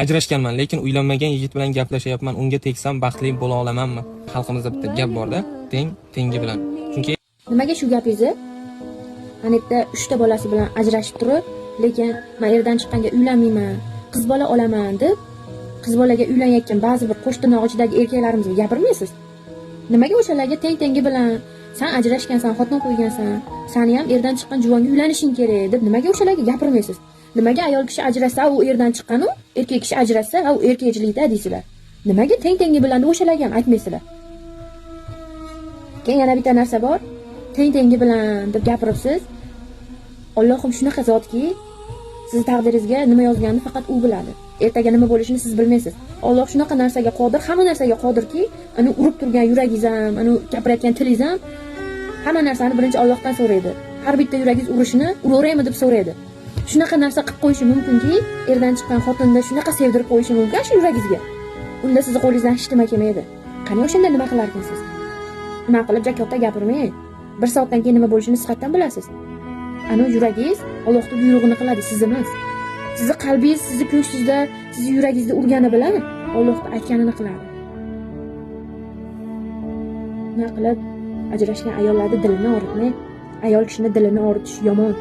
ajrashganman, lekin uylanmagan yigit bilan gaplashyapman. Unga tegsam baxtli bo'la olamanmi? Xalqimizda bitta gap bor-da, tengi bilan. Chunki nimaga shu gapingizni anetta 3 ta bolasi bilan ajrashib turib, lekin men erdan chiqqanga uylanmayman, qiz bola olaman deb qiz bolaga uylanayotgan ba'zi bir qo'sh tirnoq erkaklarimizga gapirmaysiz? Nimaga o'shalarga tengi bilan sen ajrashgansan, xotin qo'ygansan, seni ham erdan chiqqan juvonga uylanishing kerak deb nimaga o'shalarga gapirmaysiz? Nimaga ayol kishi ajrashsa, u erdan chiqqan-u, erkak kishi ajrashsa, u erkakchilikda deysizlar? Nimaga tengi bilan deb o'shalarga ham aytmaysizlar? Keyin yana bitta narsa bor. Tengi bilan deb gapiribsiz. Allohim shunaqa zotki, siz taqdiringizga nima yozganini faqat u biladi. Ertaga nima bo'lishini siz bilmaysiz. Alloh shunaqa narsaga qodir, hamma narsaga qodirki, ani urib turgan yuragingiz ham, ani gapirayotgan tilingiz ham hamma narsani birinchi Allohdan so'raydi. Har bitta yuragingiz urishini uraveraymi deb so'raydi. Shunaqa narsa qilib qo'yishi mumkinki, erdan chiqqan xotinni shunaqa sevdirib qo'yishi mumkin shu yuragingizga. Unda sizni qo'lingizdan hech nima kelmaydi. Qani o'shanda nima qilarkansiz? Nima qilib jakotda gapirmang. 1 soatdan keyin nima bo'lishini siz qayerdan bilasiz? Ana yuragingiz Allohning buyrug'ini qiladi, siz emas. Sizni qalbingiz, sizni ko'nglingiz, sizni yuragingizda urgani bilan Allohning aytganini qiladi. Nima qilib ajrashgan ayollarning dilini og'ritmang. Ayol kishining dilini og'ritish yomon.